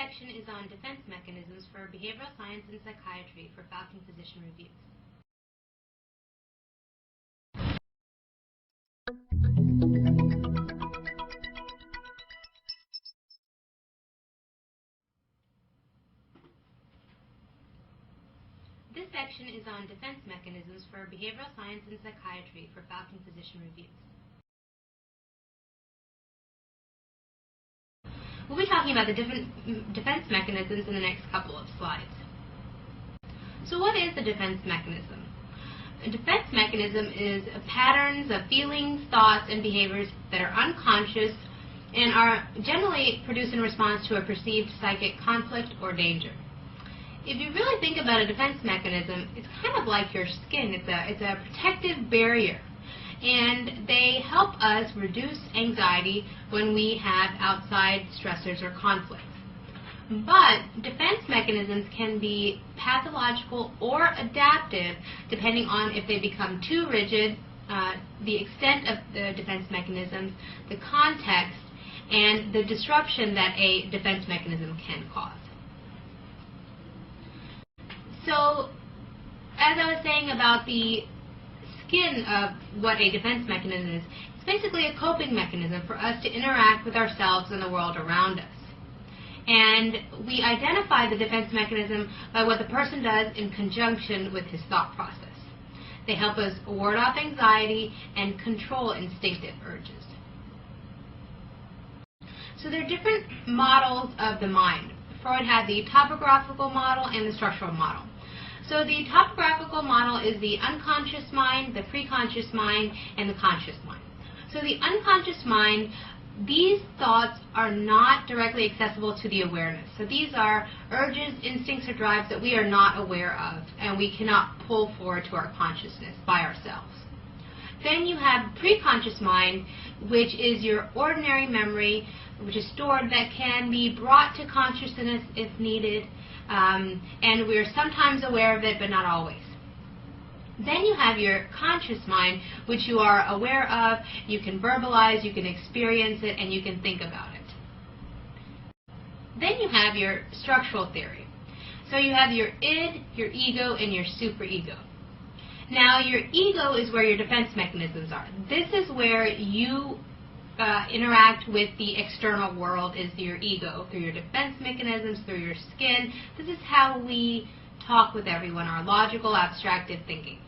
section is on defense mechanisms for behavioral science and psychiatry for Falcon Physician Reviews. This section is on defense mechanisms for behavioral science and psychiatry for Falcon Physician Reviews. We'll be talking about the different defense mechanisms in the next couple of slides. So what is a defense mechanism? A defense mechanism is patterns of feelings, thoughts, and behaviors that are unconscious and are generally produced in response to a perceived psychic conflict or danger. If you really think about a defense mechanism, it's kind of like your skin. It's a protective barrier. And they help us reduce anxiety when we have outside stressors or conflicts. But defense mechanisms can be pathological or adaptive depending on if they become too rigid, the extent of the defense mechanisms, the context, and the disruption that a defense mechanism can cause. So, as I was saying about the skin of what a defense mechanism is, it's basically a coping mechanism for us to interact with ourselves and the world around us. And we identify the defense mechanism by what the person does in conjunction with his thought process. They help us ward off anxiety and control instinctive urges. So there are different models of the mind. Freud had the topographical model and the structural model. So the topographical model is the unconscious mind, the preconscious mind, and the conscious mind. So the unconscious mind, these thoughts are not directly accessible to the awareness. So these are urges, instincts, or drives that we are not aware of, and we cannot pull forward to our consciousness by ourselves. Then you have preconscious mind, which is your ordinary memory, which is stored, that can be brought to consciousness if needed, and we're sometimes aware of it, but not always. Then you have your conscious mind, which you are aware of, you can verbalize, you can experience it, and you can think about it. Then you have your structural theory. So you have your id, your ego, and your superego. Now your ego is where your defense mechanisms are. This is where you interact with the external world, is your ego, through your defense mechanisms, through your skin. This is how we talk with everyone, our logical, abstractive thinking.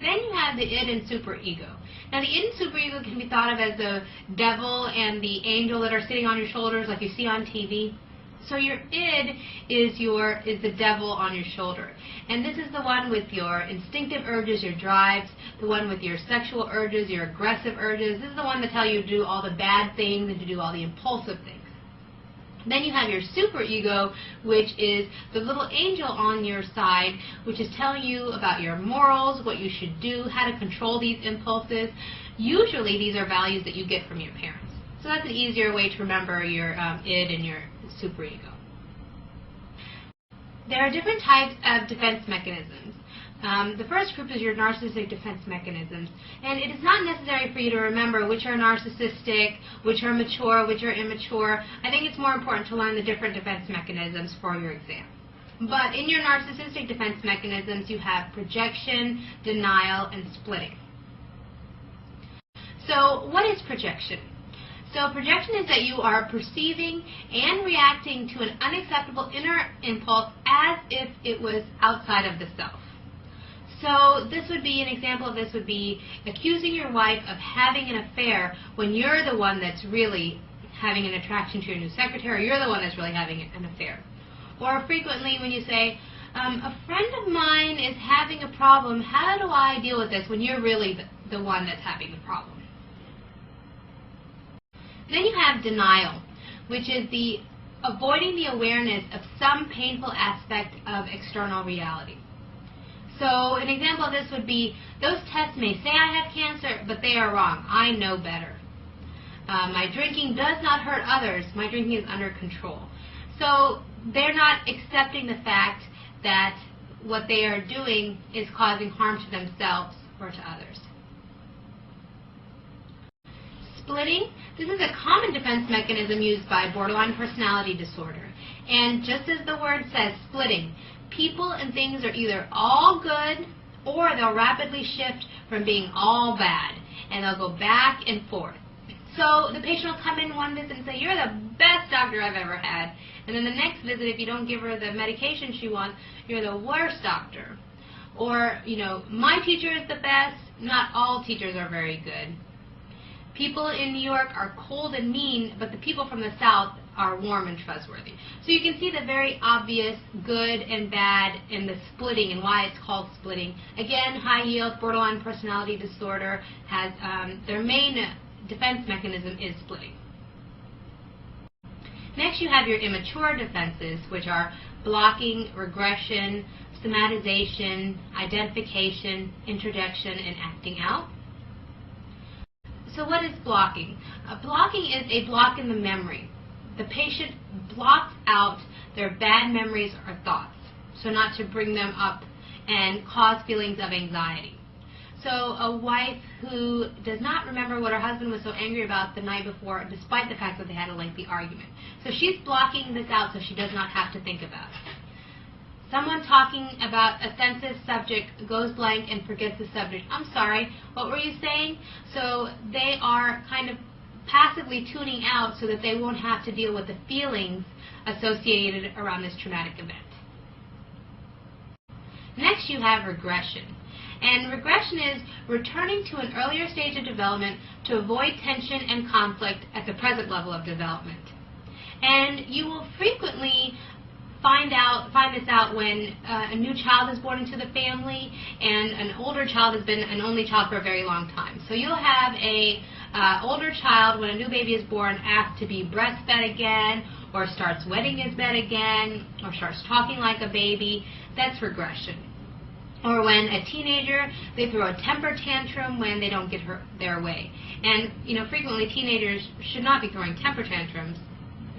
Then you have the id and superego. Now the id and superego can be thought of as the devil and the angel that are sitting on your shoulders like you see on TV. So your id is the devil on your shoulder. And this is the one with your instinctive urges, your drives, the one with your sexual urges, your aggressive urges. This is the one that tell you to do all the bad things and to do all the impulsive things. Then you have your superego, which is the little angel on your side, which is telling you about your morals, what you should do, how to control these impulses. Usually these are values that you get from your parents. So that's an easier way to remember your id and your superego. There are different types of defense mechanisms. The first group is your narcissistic defense mechanisms, and it is not necessary for you to remember which are narcissistic, which are mature, which are immature. I think it's more important to learn the different defense mechanisms for your exam. But in your narcissistic defense mechanisms, you have projection, denial, and splitting. So what is projection? So projection is that you are perceiving and reacting to an unacceptable inner impulse as if it was outside of the self. So this would be, an example of this would be accusing your wife of having an affair when you're the one that's really having an attraction to your new secretary, or you're the one that's really having an affair. Or frequently when you say, a friend of mine is having a problem, how do I deal with this, when you're really the one that's having the problem. Then you have denial, which is the avoiding the awareness of some painful aspect of external reality. So an example of this would be, those tests may say I have cancer, but they are wrong. I know better. My drinking does not hurt others. My drinking is under control. So they're not accepting the fact that what they are doing is causing harm to themselves or to others. Splitting. This is a common defense mechanism used by borderline personality disorder. And just as the word says, splitting, people and things are either all good or they'll rapidly shift from being all bad, and they'll go back and forth. So the patient will come in one visit and say, "You're the best doctor I've ever had." And then the next visit, if you don't give her the medication she wants, "You're the worst doctor." Or, "My teacher is the best." Not all teachers are very good. People in New York are cold and mean, but the people from the South are warm and trustworthy. So you can see the very obvious good and bad in the splitting and why it's called splitting. Again, high yield borderline personality disorder has their main defense mechanism is splitting. Next, you have your immature defenses, which are blocking, regression, somatization, identification, introjection, and acting out. So what is blocking? Blocking is a block in the memory. The patient blocks out their bad memories or thoughts, so not to bring them up and cause feelings of anxiety. So a wife who does not remember what her husband was so angry about the night before, despite the fact that they had a lengthy argument. So she's blocking this out so she does not have to think about it. Someone talking about a sensitive subject goes blank and forgets the subject. "I'm sorry, what were you saying?" So they are kind of passively tuning out so that they won't have to deal with the feelings associated around this traumatic event. Next, you have regression. And regression is returning to an earlier stage of development to avoid tension and conflict at the present level of development. And you will frequently find this out when a new child is born into the family and an older child has been an only child for a very long time. So you'll have a older child, when a new baby is born, asked to be breastfed again, or starts wetting his bed again, or starts talking like a baby. That's regression. Or when a teenager, they throw a temper tantrum when they don't get their way. And frequently teenagers should not be throwing temper tantrums.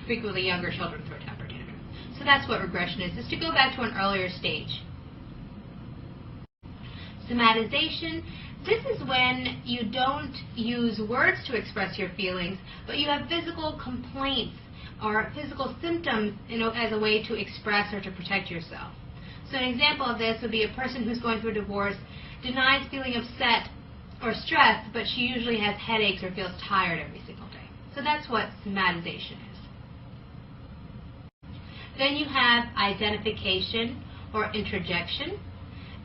Frequently younger children throw temper tantrums. So that's what regression is to go back to an earlier stage. Somatization. This is when you don't use words to express your feelings, but you have physical complaints or physical symptoms as a way to express or to protect yourself. So an example of this would be a person who's going through a divorce denies feeling upset or stressed, but she usually has headaches or feels tired every single day. So that's what somatization is. Then you have identification or introjection.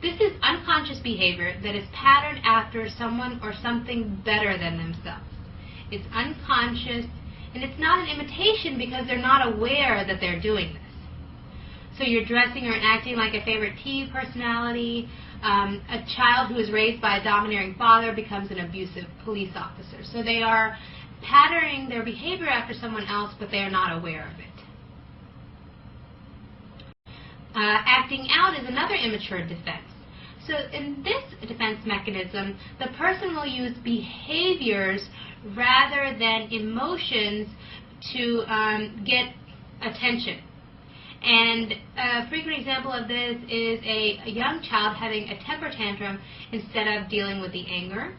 This is unconscious behavior that is patterned after someone or something better than themselves. It's unconscious, and it's not an imitation because they're not aware that they're doing this. So you're dressing or acting like a favorite TV personality. A child who is raised by a domineering father becomes an abusive police officer. So they are patterning their behavior after someone else, but they are not aware of it. Acting out is another immature defense. So in this defense mechanism, the person will use behaviors rather than emotions to get attention. And a frequent example of this is a young child having a temper tantrum instead of dealing with the anger,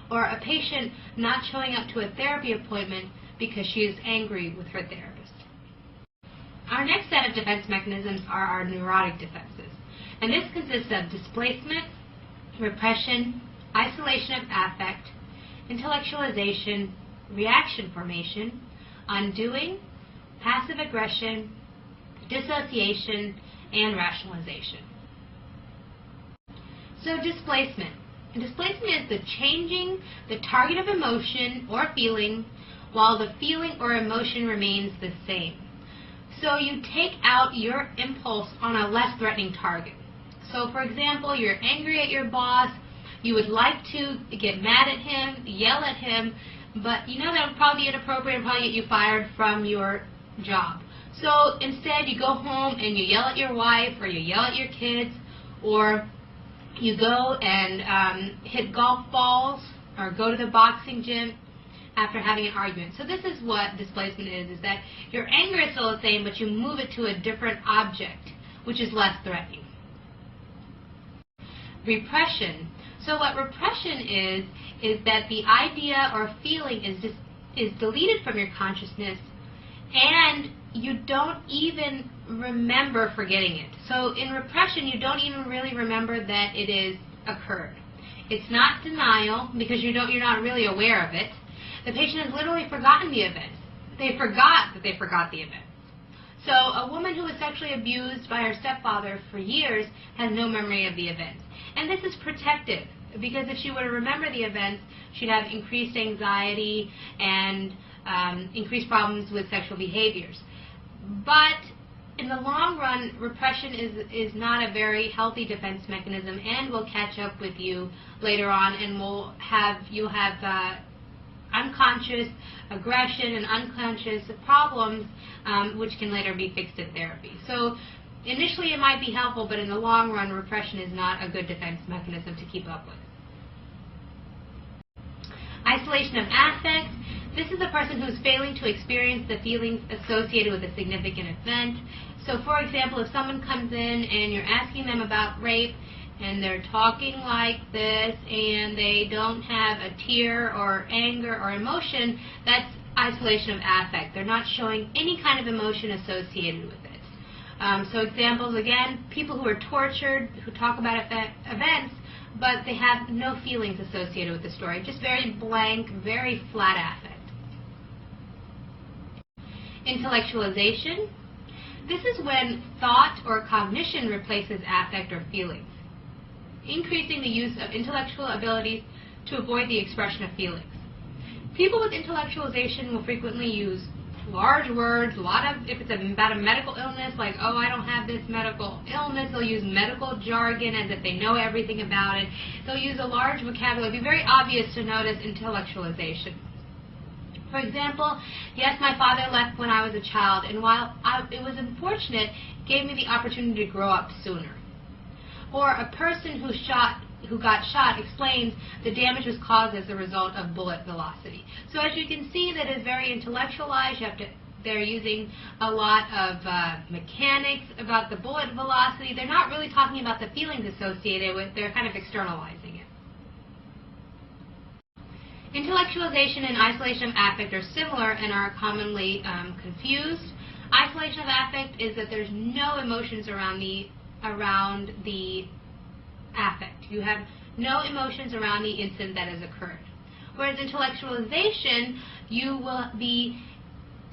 or a patient not showing up to a therapy appointment because she is angry with her therapist. Our next set of defense mechanisms are our neurotic defenses. And this consists of displacement, repression, isolation of affect, intellectualization, reaction formation, undoing, passive aggression, dissociation, and rationalization. So displacement. Displacement is the changing the target of emotion or feeling while the feeling or emotion remains the same. So you take out your impulse on a less threatening target. So for example, you're angry at your boss, you would like to get mad at him, yell at him, but you know that would probably be inappropriate and probably get you fired from your job. So instead you go home and you yell at your wife, or you yell at your kids, or you go and hit golf balls or go to the boxing gym after having an argument. So this is what displacement is that your anger is still the same, but you move it to a different object, which is less threatening. Repression. So what repression is that the idea or feeling is deleted from your consciousness, And you don't even remember forgetting it. So in repression, you don't even really remember that it is occurred. It's not denial because you're not really aware of it. The patient has literally forgotten the event. They forgot that they forgot the event. So a woman who was sexually abused by her stepfather for years has no memory of the event. And this is protective because if she were to remember the events, she'd have increased anxiety and increased problems with sexual behaviors. But in the long run, repression is not a very healthy defense mechanism and will catch up with you later on, and you'll have unconscious aggression and unconscious problems which can later be fixed in therapy. So initially it might be helpful, but in the long run, repression is not a good defense mechanism to keep up with. Isolation of affect. This is a person who is failing to experience the feelings associated with a significant event. So for example, if someone comes in and you're asking them about rape and they're talking like this and they don't have a tear or anger or emotion, that's isolation of affect. They're not showing any kind of emotion associated with it. So examples, again, people who are tortured, who talk about events, but they have no feelings associated with the story, just very blank, very flat affect. Intellectualization. This is when thought or cognition replaces affect or feelings, increasing the use of intellectual abilities to avoid the expression of feelings. People with intellectualization will frequently use large words, if it's about a medical illness, like, oh, I don't have this medical illness, they'll use medical jargon as if they know everything about it. They'll use a large vocabulary. It'll be very obvious to notice intellectualization. For example, yes, my father left when I was a child, and while it was unfortunate, it gave me the opportunity to grow up sooner. Or a person who got shot explains the damage was caused as a result of bullet velocity. So as you can see, that is very intellectualized. They're using a lot of mechanics about the bullet velocity. They're not really talking about the feelings associated with it. They're kind of externalizing it. Intellectualization and isolation of affect are similar and are commonly confused. Isolation of affect is that there's no emotions around the affect. You have no emotions around the incident that has occurred. Whereas intellectualization, you will be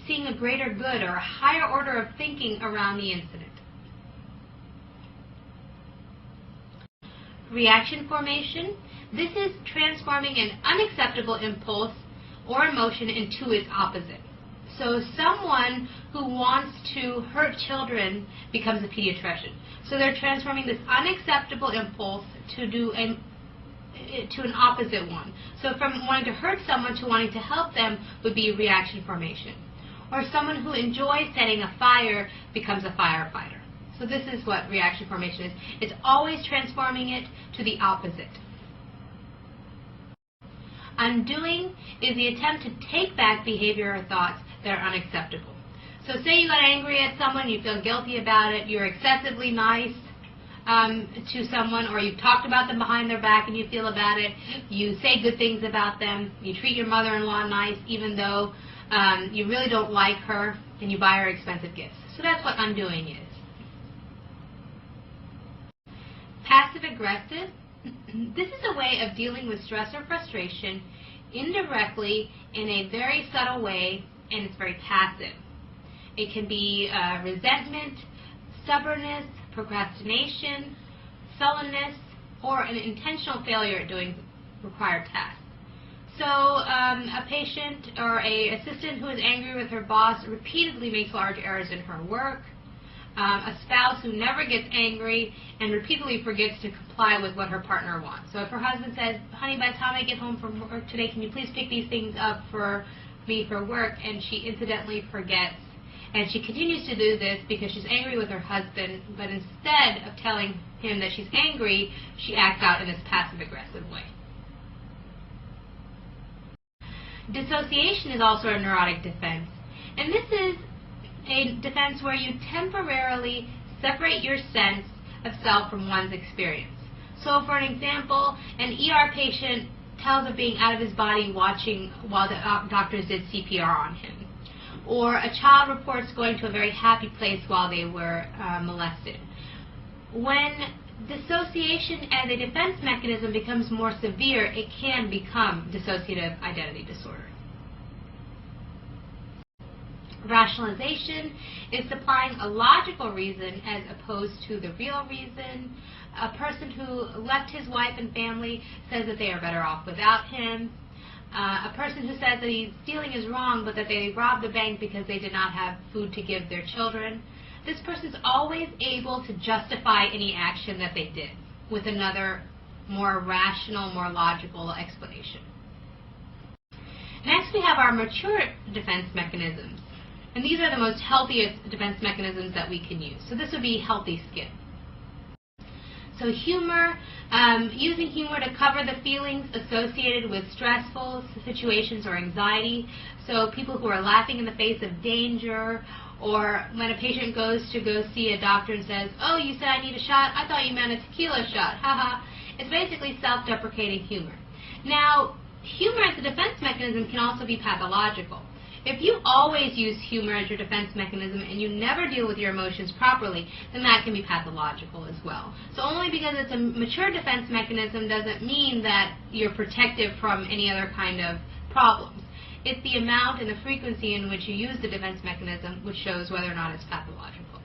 seeing a greater good or a higher order of thinking around the incident. Reaction formation. This is transforming an unacceptable impulse or emotion into its opposite. So someone who wants to hurt children becomes a pediatrician. So they're transforming this unacceptable impulse to an opposite one. So from wanting to hurt someone to wanting to help them would be reaction formation. Or someone who enjoys setting a fire becomes a firefighter. So this is what reaction formation is. It's always transforming it to the opposite. Undoing is the attempt to take back behavior or thoughts that are unacceptable. So say you got angry at someone, you feel guilty about it, you're excessively nice to someone, or you've talked about them behind their back and you feel about it, you say good things about them, you treat your mother-in-law nice even though you really don't like her, and you buy her expensive gifts. So that's what undoing is. Passive-aggressive. This is a way of dealing with stress or frustration indirectly in a very subtle way, and it's very passive. It can be resentment, stubbornness, procrastination, sullenness, or an intentional failure at doing required tasks. So a patient or an assistant who is angry with her boss repeatedly makes large errors in her work. A spouse who never gets angry and repeatedly forgets to comply with what her partner wants. So if her husband says, honey, by the time I get home from work today, can you please pick these things up for me for work, and she incidentally forgets. And she continues to do this because she's angry with her husband, but instead of telling him that she's angry, she acts out in this passive-aggressive way. Dissociation is also a neurotic defense. And this is a defense where you temporarily separate your sense of self from one's experience. So for an example, an ER patient tells of being out of his body watching while the doctors did CPR on him. or a child reports going to a very happy place while they were molested. When dissociation as a defense mechanism becomes more severe, it can become dissociative identity disorder. Rationalization is supplying a logical reason as opposed to the real reason. A person who left his wife and family says that they are better off without him. A person who says that stealing is wrong but that they robbed the bank because they did not have food to give their children. This person is always able to justify any action that they did with another more rational, more logical explanation. Next we have our mature defense mechanisms. And these are the most healthiest defense mechanisms that we can use. So this would be healthy skin. So humor, using humor to cover the feelings associated with stressful situations or anxiety. So people who are laughing in the face of danger, or when a patient goes to go see a doctor and says, "Oh, you said I need a shot? I thought you meant a tequila shot. Haha." It's basically self-deprecating humor. Now, humor as a defense mechanism can also be pathological. If you always use humor as your defense mechanism and you never deal with your emotions properly, then that can be pathological as well. So only because it's a mature defense mechanism doesn't mean that you're protected from any other kind of problems. It's the amount and the frequency in which you use the defense mechanism which shows whether or not it's pathological.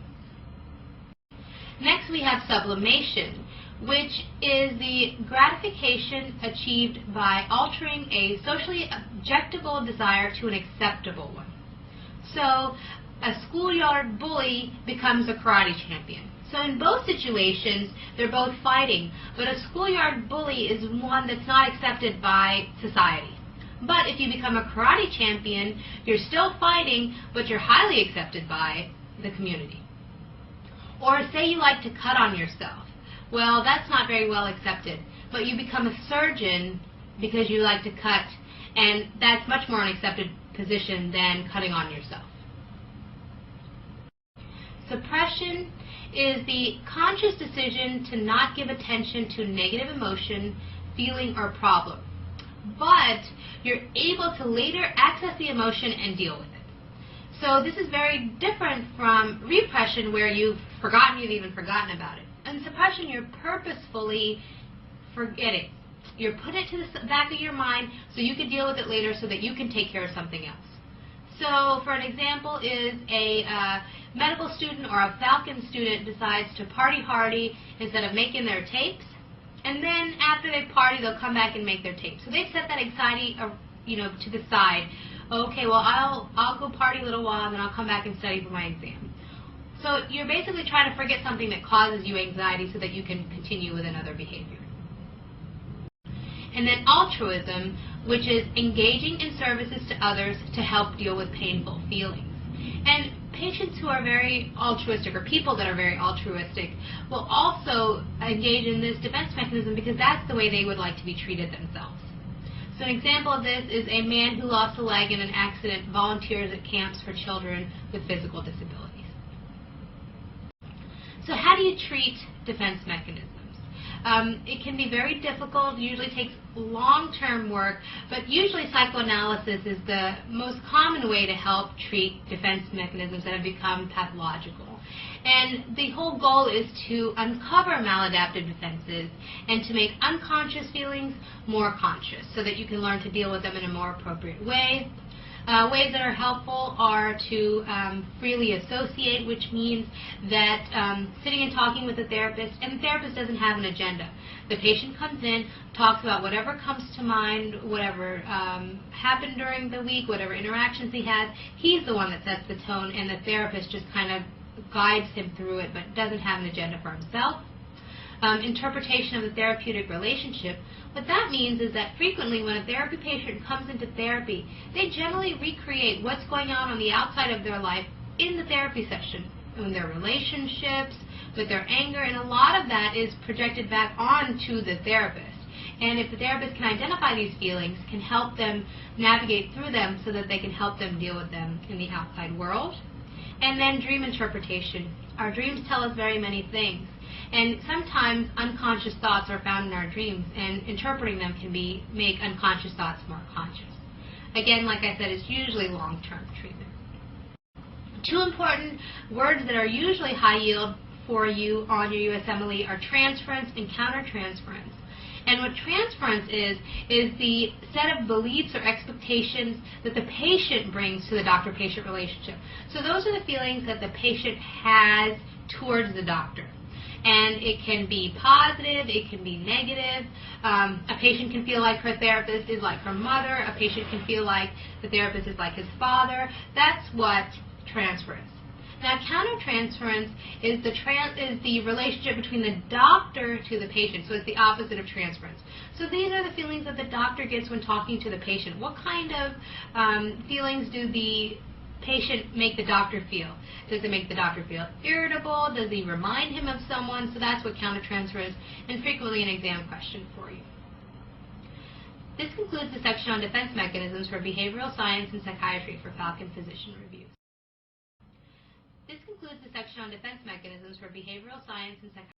Next we have sublimation, which is the gratification achieved by altering a socially objectable desire to an acceptable one. So a schoolyard bully becomes a karate champion. So in both situations, they're both fighting, but a schoolyard bully is one that's not accepted by society. But if you become a karate champion, you're still fighting, but you're highly accepted by the community. Or say you like to cut on yourself. Well, that's not very well accepted, but you become a surgeon because you like to cut, and that's much more an accepted position than cutting on yourself. Suppression is the conscious decision to not give attention to negative emotion, feeling, or problem, but you're able to later access the emotion and deal with it. So this is very different from repression, where you've even forgotten about it. In suppression, you're purposefully forgetting. You're putting it to the back of your mind so you can deal with it later so that you can take care of something else. So for an example is a medical student or a Falcon student decides to party hardy instead of making their tapes, and then after they party they'll come back and make their tapes. So they've set that anxiety to the side. Okay, well I'll go party a little while and then I'll come back and study for my exam. So you're basically trying to forget something that causes you anxiety so that you can continue with another behavior. And then altruism, which is engaging in services to others to help deal with painful feelings. And patients who are very altruistic, or people that are very altruistic, will also engage in this defense mechanism because that's the way they would like to be treated themselves. So an example of this is a man who lost a leg in an accident volunteers at camps for children with physical disabilities. So how do you treat defense mechanisms? It can be very difficult, usually takes long-term work, but usually psychoanalysis is the most common way to help treat defense mechanisms that have become pathological. And the whole goal is to uncover maladaptive defenses and to make unconscious feelings more conscious so that you can learn to deal with them in a more appropriate way. Ways that are helpful are to freely associate, which means that sitting and talking with a therapist, and the therapist doesn't have an agenda. The patient comes in, talks about whatever comes to mind, whatever happened during the week, whatever interactions he has. He's the one that sets the tone, and the therapist just kind of guides him through it, but doesn't have an agenda for himself. Interpretation of the therapeutic relationship. What that means is that frequently when a therapy patient comes into therapy, they generally recreate what's going on the outside of their life in the therapy session, in their relationships, with their anger, and a lot of that is projected back onto the therapist. And if the therapist can identify these feelings, can help them navigate through them so that they can help them deal with them in the outside world. And then dream interpretation. Our dreams tell us very many things. And sometimes unconscious thoughts are found in our dreams, and interpreting them can make unconscious thoughts more conscious. Again, like I said, it's usually long-term treatment. Two important words that are usually high yield for you on your USMLE are transference and countertransference. And what transference is the set of beliefs or expectations that the patient brings to the doctor-patient relationship. So those are the feelings that the patient has towards the doctor. And it can be positive, it can be negative. A patient can feel like her therapist is like her mother. A patient can feel like the therapist is like his father. That's what transference. Now, countertransference is the relationship between the doctor to the patient. So it's the opposite of transference. So these are the feelings that the doctor gets when talking to the patient. What kind of feelings do the patient make the doctor feel? Does it make the doctor feel irritable? Does he remind him of someone? So that's what countertransfer is, and frequently an exam question for you. This concludes the section on defense mechanisms for behavioral science and psychiatry for Falcon Physician Reviews. This concludes the section on defense mechanisms for behavioral science and psychiatry.